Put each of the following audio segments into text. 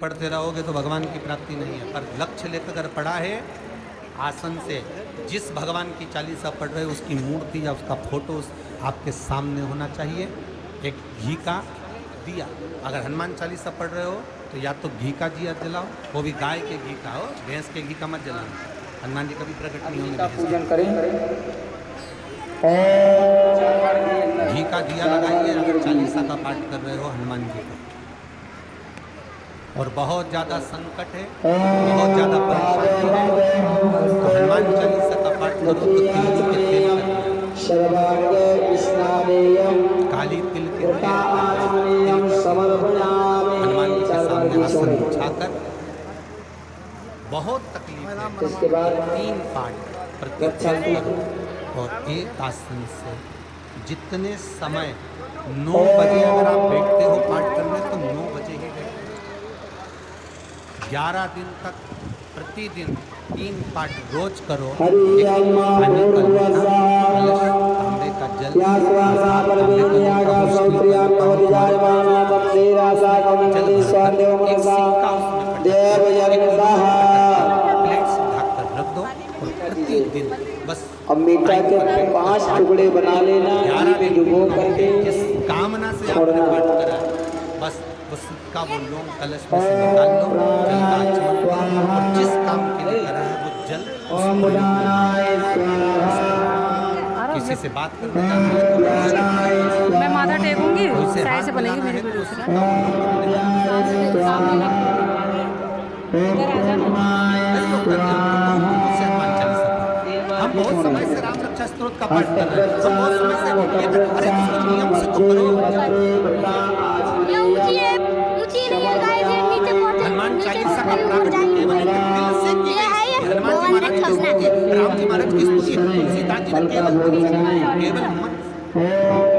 पढ़ते रहोगे तो भगवान की प्राप्ति नहीं है, पर लक्ष्य लेकर अगर पढ़ा है आसन से, जिस भगवान की चालीसा पढ़ रहे हो उसकी मूर्ति या उसका फोटो आपके सामने होना चाहिए। एक घी का दिया, अगर हनुमान चालीसा पढ़ रहे हो तो या तो घी का दिया जलाओ, वो भी गाय के घी का हो, भैंस के घी का मत जलाना। हनुमान जी कभी प्रकट नहीं होंगे। पूजन करें, घी का दिया लगाइए अगर चालीसा का पाठ कर रहे हो हनुमान जी का। और बहुत ज़्यादा संकट है, बहुत ज़्यादा परेशानी है तो हनुमान चालीसा का पाठ करो तो तिल के तेल काली तिल के हनुमान जी के सामने आसन बिछाकर, बहुत तकलीफ है। इसके बाद 3 पाठ प्रतिदिन करो और एक आसन से जितने समय 9 बजे अगर आप बैठते हो पाठ करने तो 9 बजे ही बैठो। 11 दिन तक प्रतिदिन 3 पाठ रोज करो। तांबे का जल, रख दो और प्रतिदिन बस। अब मीठा के 5 टुकड़े बना लेना, 11 दिन डुबो करके जिस कामना से आपने पाठ करा बस उसका वो लोग कलश में से निकाल लो, जल का आचमन करो और जिस काम के लिए करा है वो जल किसी से बात करने का मैं माथा टेकूंगी, साइड से बनेगी मेरी वीडियो से। हम बहुत समय से राम रक्षा स्तोत्र का पाठ कर रहे हैं, हम बहुत समय से ये अरे उसको नियम से तो करो। हनुमान चालीसा का प्रारंभ केवल दिल से की गई। हनुमान जी महाराज की स्तुति, राम जी महाराज की स्तुति, सीता जी ने केवल मन।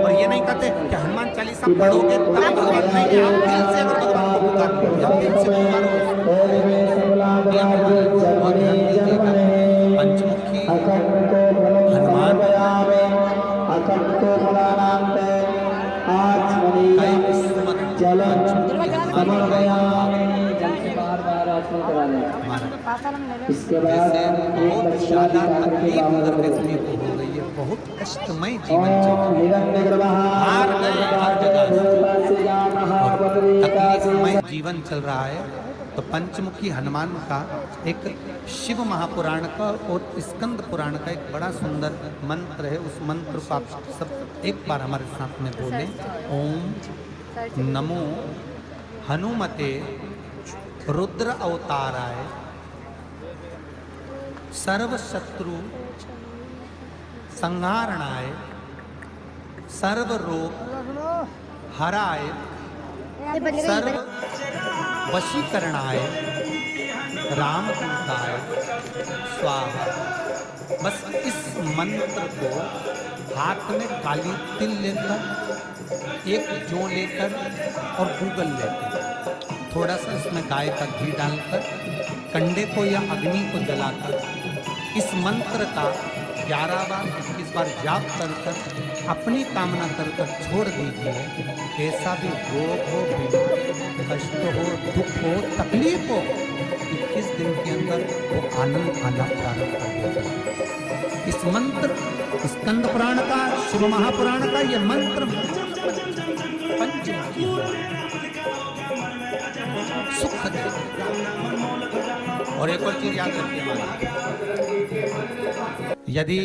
और ये नहीं कहते कि हनुमान चालीसा पढ़ोगे तब भगवान नहीं, आप दिल से अगर भगवान को पुकारोगे, आप दिल से पुकारो। और ध्यान दीजिएगा, पंचमुखी हनुमान इसके बाद बहुत ज्यादा तकलीफ अगर व्यक्ति को हो रही है, बहुत कष्टमय जीवन चल रहा है, हार गए हर जगह से, तकलीफमय जीवन चल रहा है, तो पंचमुखी हनुमान का एक शिव महापुराण का और स्कंद पुराण का एक बड़ा सुंदर मंत्र है। उस मंत्र को आप सब एक बार हमारे साथ में बोलें। ओम नमो हनुमते रुद्र अवताराय सर्व शत्रु संहारणाय सर्व रोग हराय सर्व वशीकरणाय रामदूताय स्वाहा। बस इस मंत्र को हाथ में काली तिल लेकर, एक जौ लेकर और गूगल लेकर, थोड़ा सा इसमें गाय का घी डालकर, कंडे को या अग्नि को जलाकर इस मंत्र का 11 बार 21 बार जाप कर कर अपनी कामना कर कर छोड़ दीजिए। कैसा भी रोग हो, बीमारी, कष्ट हो, दुख हो, तकलीफ हो, 21 दिन के अंदर वो आनंद आना प्रारंभ कर देगा। इस मंत्र स्कंद पुराण का, शिव महापुराण का ये मंत्र पंचमुखी सुख देगा। और एक और चीज याद रखिए, यदि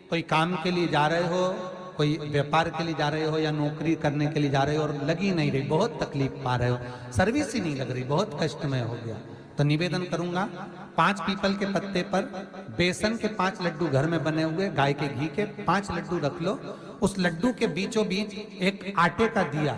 कोई काम के लिए जा रहे हो, कोई व्यापार के लिए जा रहे हो या नौकरी करने के लिए जा रहे हो और लगी नहीं रही, बहुत तकलीफ पा रहे हो, सर्विस ही नहीं लग रही, बहुत कष्टमय हो गया, तो निवेदन करूंगा 5 पीपल के पत्ते पर बेसन के 5 लड्डू घर में बने हुए, गाय के घी के 5 लड्डू रख लो। उस लड्डू के बीचों बीच एक आटे का दिया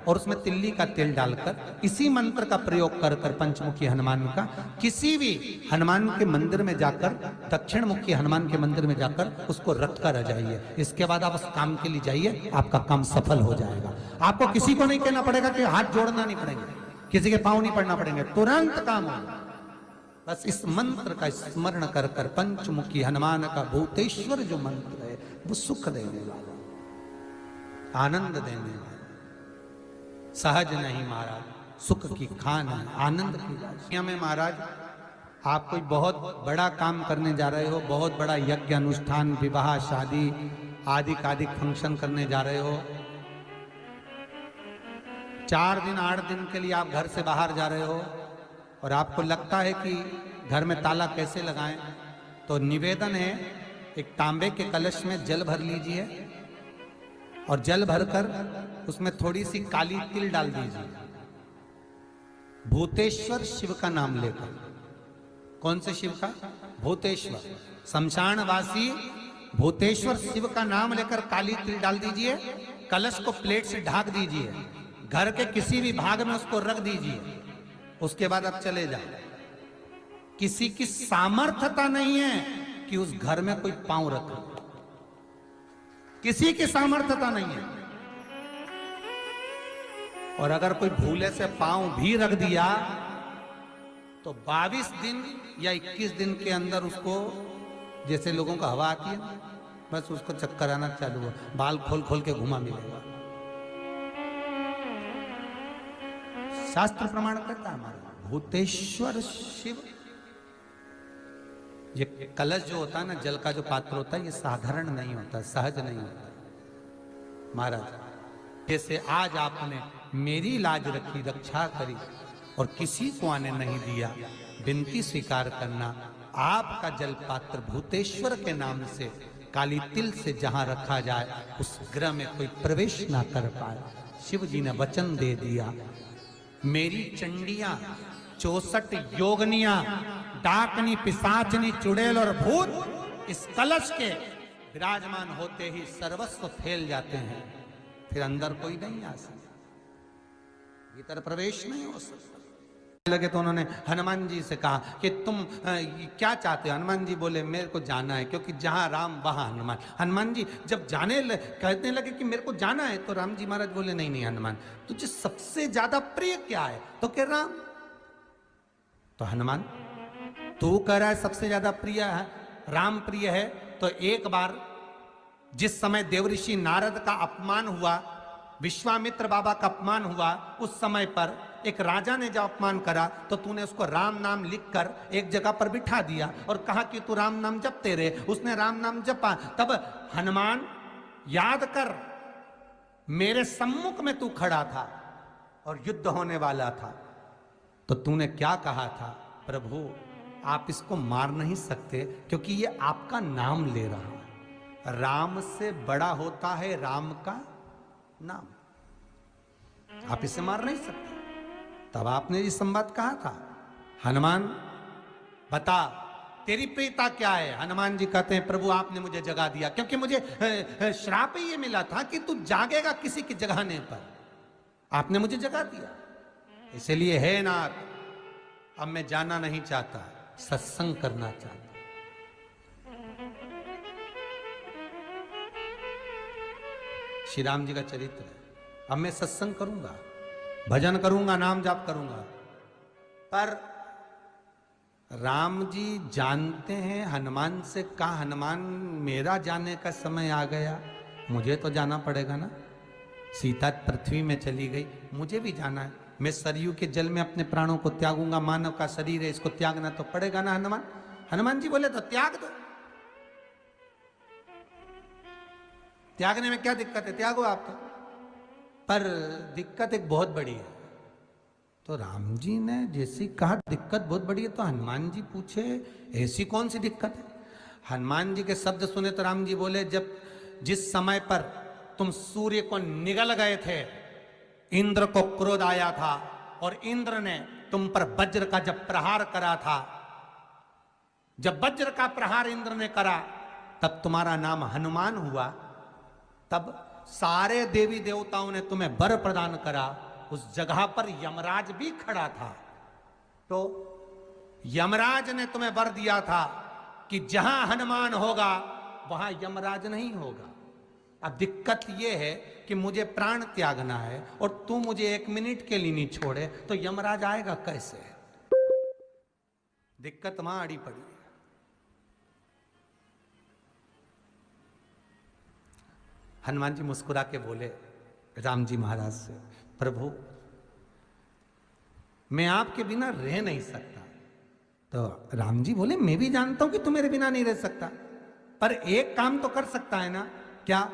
और उसमें तिल्ली का तेल डालकर इसी मंत्र का प्रयोग कर कर पंचमुखी हनुमान का किसी भी हनुमान के मंदिर में जाकर, दक्षिण मुखी हनुमान के मंदिर में जाकर उसको रख कर आ जाइए। इसके बाद आप उस काम के लिए जाइए, आपका काम सफल हो जाएगा। आपको किसी को नहीं कहना पड़ेगा कि हाथ जोड़ना नहीं पड़ेंगे, किसी के पांव नहीं पड़ना पड़ेंगे, तुरंत काम होगा। बस इस मंत्र का स्मरण कर कर पंचमुखी हनुमान का भूतेश्वर जो मंत्र है वो सुख देने वाला, आनंद देने वाला, सहज नहीं महाराज, सुख की खान है, आनंद की राशि में। महाराज आप कोई बहुत बड़ा काम करने जा रहे हो, बहुत बड़ा यज्ञ अनुष्ठान, विवाह, शादी आदि आदि फंक्शन करने जा रहे हो, 4 दिन 8 दिन के लिए आप घर से बाहर जा रहे हो और आपको लगता है कि घर में ताला कैसे लगाएं, तो निवेदन है एक तांबे के कलश में जल भर लीजिए और जल भरकर उसमें थोड़ी सी काली तिल डाल दीजिए, भूतेश्वर शिव का नाम लेकर। कौन से शिव का? भूतेश्वर, शमशानवासी भूतेश्वर शिव का नाम लेकर काली तिल डाल दीजिए, कलश को प्लेट से ढक दीजिए, घर के किसी भी भाग में उसको रख दीजिए। उसके बाद आप चले जाओ। किसी की सामर्थ्यता नहीं है कि उस घर में कोई पांव रखे, किसी की सामर्थ्यता नहीं है। और अगर कोई भूले से पांव भी रख दिया तो 22 दिन या 21 दिन के अंदर उसको, जैसे लोगों को हवा आती है बस उसको चक्कर आना चालू हो, बाल खोल खोल के घुमा मिलेगा। शास्त्र प्रमाण करता है हमारा भूतेश्वर शिव। ये कलश जो होता है ना, जल का जो पात्र होता है, ये साधारण नहीं होता, सहज नहीं होता। महाराज जैसे आज आपने मेरी लाज रखी, रक्षा करी और किसी को आने नहीं दिया, विनती स्वीकार करना। आपका जल पात्र भूतेश्वर के नाम से काली तिल से जहां रखा जाए उस गृह में कोई प्रवेश ना कर पाए। शिव जी ने वचन दे दिया, मेरी चंडियां 64 योगनियां, डाकनी, पिशाचनी, चुड़ैल और भूत इस कलश के विराजमान होते ही सर्वस्व फैल जाते हैं, फिर अंदर कोई नहीं आ सकता, भीतर प्रवेश नहीं हो सकता। लगे तो उन्होंने हनुमान जी से कहा कि तुम क्या चाहते हो? हनुमान जी बोले मेरे को जाना है, क्योंकि जहां राम वहां हनुमान। हनुमान जी जब कहने लगे कि मेरे को जाना है, तो राम जी महाराज बोले नहीं नहीं हनुमान, तुझे सबसे ज्यादा प्रिय क्या है? तो कह राम। तो हनुमान तू कह रहा है सबसे ज्यादा प्रिय है राम प्रिय है, तो एक बार जिस समय देवऋषि नारद का अपमान हुआ, विश्वामित्र बाबा का अपमान हुआ, उस समय पर एक राजा ने जब अपमान करा तो तूने उसको राम नाम लिखकर एक जगह पर बिठा दिया और कहा कि तू राम नाम जपते रहे। उसने राम नाम जपा। तब हनुमान याद कर, मेरे सम्मुख में तू खड़ा था और युद्ध होने वाला था, तो तूने क्या कहा था? प्रभु आप इसको मार नहीं सकते क्योंकि ये आपका नाम ले रहा है। राम से बड़ा होता है राम का नाम, आप इसे मार नहीं सकते। तब आपने ये संवाद कहा था, हनुमान बता तेरी प्रियता क्या है? हनुमान जी कहते हैं प्रभु आपने मुझे जगा दिया, क्योंकि मुझे श्राप ये मिला था कि तू जागेगा किसी की जगाने पर, आपने मुझे जगा दिया। इसलिए है नाथ, अब मैं जाना नहीं चाहता, सत्संग करना चाहता। श्री राम जी का चरित्र है। अब मैं सत्संग करूंगा, भजन करूंगा, नाम जाप करूंगा। पर राम जी जानते हैं हनुमान से कहा, हनुमान मेरा जाने का समय आ गया, मुझे तो जाना पड़ेगा ना। सीता पृथ्वी में चली गई, मुझे भी जाना है। मैं सरयू के जल में अपने प्राणों को त्यागूंगा, मानव का शरीर है, इसको त्यागना तो पड़ेगा ना हनुमान। हनुमान जी बोले तो त्याग दो, त्यागने में क्या दिक्कत है, त्यागो आप तो। पर दिक्कत एक बहुत बड़ी है। तो राम जी ने जैसी कहा दिक्कत बहुत बड़ी है, तो हनुमान जी पूछे ऐसी कौन सी दिक्कत है? हनुमान जी के शब्द सुने तो राम जी बोले, जब जिस समय पर तुम सूर्य को निगल गए थे, इंद्र को क्रोध आया था और इंद्र ने तुम पर वज्र का जब प्रहार करा था, जब वज्र का प्रहार इंद्र ने करा तब तुम्हारा नाम हनुमान हुआ। तब सारे देवी देवताओं ने तुम्हें वर प्रदान करा। उस जगह पर यमराज भी खड़ा था, तो यमराज ने तुम्हें वर दिया था कि जहां हनुमान होगा वहां यमराज नहीं होगा। अब दिक्कत यह है कि मुझे प्राण त्यागना है और तू मुझे 1 मिनट के लिए नहीं छोड़े, तो यमराज आएगा कैसे? दिक्कत वहां अड़ी पड़ी। हनुमान जी मुस्कुरा के बोले राम जी महाराज से, प्रभु मैं आपके बिना रह नहीं सकता। तो राम जी बोले मैं भी जानता हूं कि तू मेरे बिना नहीं रह सकता, पर एक काम तो कर सकता है ना। क्या?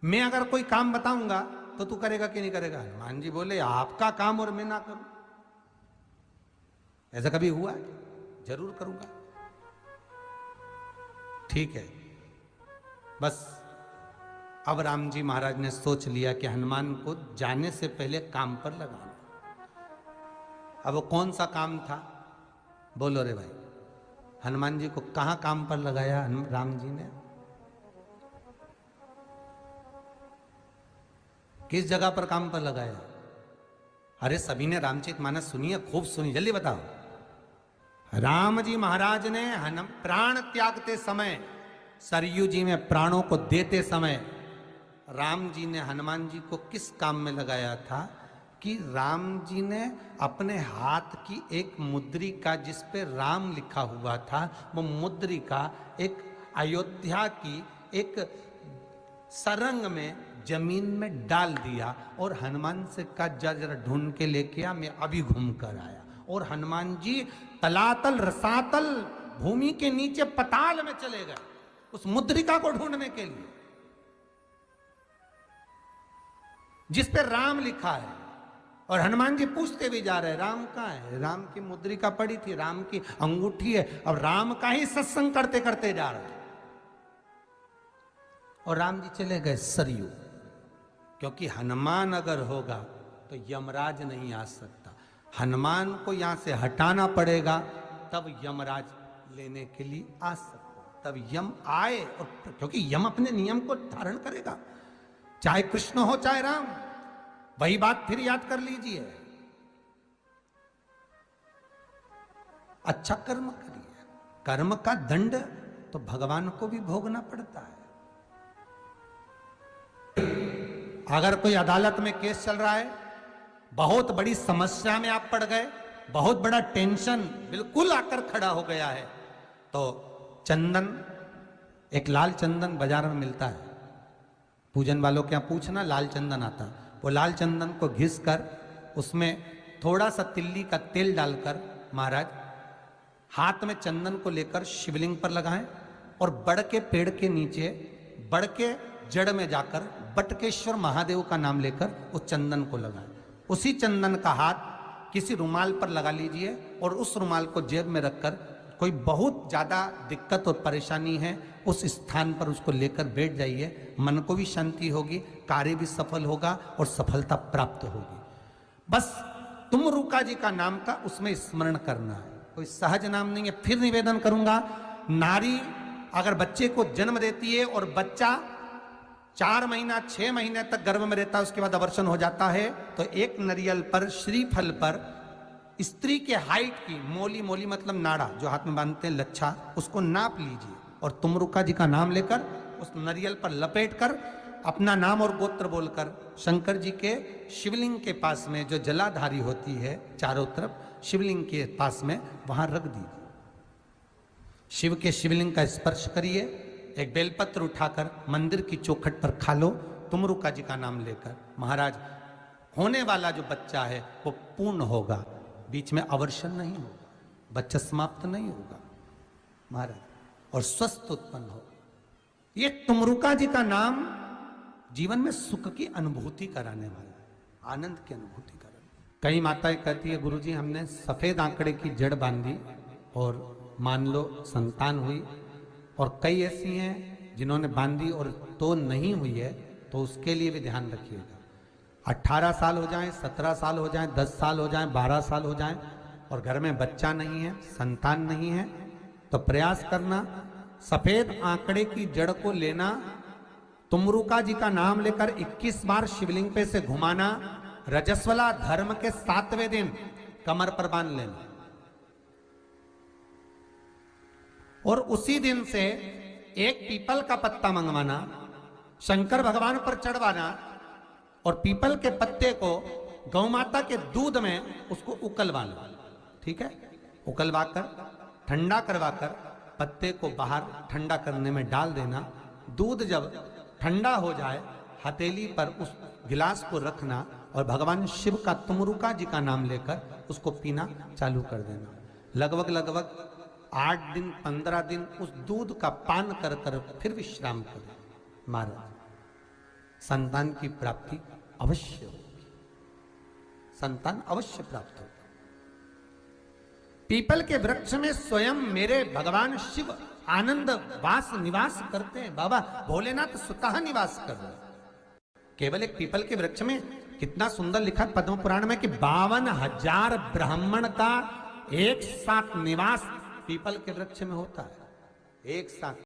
मैं अगर कोई काम बताऊंगा तो तू करेगा कि नहीं करेगा? हनुमान जी बोले आपका काम और मैं ना करूं, ऐसा कभी हुआ है? जरूर करूंगा। ठीक है। बस अब राम जी महाराज ने सोच लिया कि हनुमान को जाने से पहले काम पर लगाना। अब वो कौन सा काम था? बोलो रे भाई। हनुमान जी को कहां काम पर लगाया राम जी ने? किस जगह पर काम पर लगाया? अरे सभी ने रामचरितमानस सुनी है, खूब सुनी, जल्दी बताओ। राम जी महाराज ने प्राण त्यागते समय, सरयू जी में प्राणों को देते समय, राम जी ने हनुमान जी को किस काम में लगाया था कि राम जी ने अपने हाथ की एक मुद्रिका जिस पे राम लिखा हुआ था, वो मुद्रिका एक अयोध्या की एक सरंग में जमीन में डाल दिया और हनुमान से कहा जा जरा ढूंढ के लेके आ, मैं अभी घूम कर आया। और हनुमान जी तलातल रसातल भूमि के नीचे पताल में चले गए उस मुद्रिका को ढूंढने के लिए जिस पे राम लिखा है। और हनुमान जी पूछते भी जा रहे राम कहाँ है? राम की मुद्रिका पड़ी थी, राम की अंगूठी है। अब राम का ही सत्संग करते करते जा रहे और राम जी चले गए सरयू, क्योंकि हनुमान अगर होगा तो यमराज नहीं आ सकता। हनुमान को यहां से हटाना पड़ेगा तब यमराज लेने के लिए आ सकता, तब यम आए। और क्योंकि यम अपने नियम को धारण करेगा, चाहे कृष्ण हो चाहे राम। वही बात फिर याद कर लीजिए, अच्छा कर्म करिए, कर्म का दंड तो भगवान को भी भोगना पड़ता है। अगर कोई अदालत में केस चल रहा है, बहुत बड़ी समस्या में आप पड़ गए, बहुत बड़ा टेंशन बिल्कुल आकर खड़ा हो गया है, तो चंदन, एक लाल चंदन बाजार में मिलता है, पूजन वालों के यहाँ पूछना, लाल चंदन आता। वो लाल चंदन को घिस कर उसमें थोड़ा सा तिल्ली का तेल डालकर महाराज हाथ में चंदन को लेकर शिवलिंग पर लगाएं और बड़ के पेड़ के नीचे, बड़ के जड़ में जाकर बटकेश्वर महादेव का नाम लेकर उस चंदन को लगाएं। उसी चंदन का हाथ किसी रुमाल पर लगा लीजिए और उस रुमाल को जेब में रखकर कोई बहुत ज़्यादा दिक्कत और परेशानी है उस स्थान पर उसको लेकर बैठ जाइए। मन को भी शांति होगी, कार्य भी सफल होगा और सफलता प्राप्त होगी। बस तुम रुका जी का नाम का उसमें स्मरण करना है, कोई सहज नाम नहीं है। फिर निवेदन करूंगा, नारी अगर बच्चे को जन्म देती है और बच्चा 4 महीना 6 महीने तक गर्भ में रहता है, उसके बाद अवर्षण हो जाता है, तो एक नारियल पर, श्रीफल पर स्त्री के हाइट की मोली, मोली मतलब नाड़ा जो हाथ में बांधते हैं, लच्छा, उसको नाप लीजिए और तुमरुका जी का नाम लेकर उस नारियल पर लपेट कर अपना नाम और गोत्र बोलकर शंकर जी के शिवलिंग के पास में जो जलाधारी होती है चारों तरफ शिवलिंग के पास में, वहां रख दीजिए। शिव के शिवलिंग का स्पर्श करिए, एक बेलपत्र उठाकर मंदिर की चौखट पर खा लो, तुमरुका जी का नाम लेकर। महाराज होने वाला जो बच्चा है वो पूर्ण होगा, बीच में अवर्षण नहीं होगा, बच्चा समाप्त नहीं होगा महाराज, और स्वस्थ उत्पन्न होगा। ये तुमरुका जी का नाम जीवन में सुख की अनुभूति कराने वाला है, आनंद की अनुभूति कराने। कई माताएं कहती है गुरुजी हमने सफेद आंकड़े की जड़ बांधी और मान लो संतान हुई, और कई ऐसी हैं जिन्होंने बांधी और तो नहीं हुई है, तो उसके लिए भी ध्यान रखिएगा। 18 साल हो जाएं, 17 साल हो जाएं, 10 साल हो जाएं, 12 साल हो जाएं और घर में बच्चा नहीं है, संतान नहीं है, तो प्रयास करना सफेद आंकड़े की जड़ को लेना, तुमरुका जी का नाम लेकर 21 बार शिवलिंग पे से घुमाना, रजस्वला धर्म के 7वें दिन कमर पर बांध लेना और उसी दिन से एक पीपल का पत्ता मंगवाना, शंकर भगवान पर चढ़वाना और पीपल के पत्ते को गौ माता के दूध में उसको उकलवाना। ठीक है, उकलवा कर ठंडा करवाकर पत्ते को बाहर ठंडा करने में डाल देना। दूध जब ठंडा हो जाए हथेली पर उस गिलास को रखना और भगवान शिव का तुमरुका जी का नाम लेकर उसको पीना चालू कर देना। लगभग 8 दिन 15 दिन उस दूध का पान कर कर फिर विश्राम करें। महाराज संतान की प्राप्ति अवश्य होगी, संतान अवश्य प्राप्त होगी। पीपल के वृक्ष में स्वयं मेरे भगवान शिव आनंद वास निवास करते हैं। बाबा भोलेनाथ स्वतः निवास कर रहे हैं। केवल एक पीपल के वृक्ष में कितना सुंदर लिखा पद्म पुराण में कि 52,000 ब्राह्मण का एक साथ निवास पीपल के वृक्ष में होता है, एक साथ।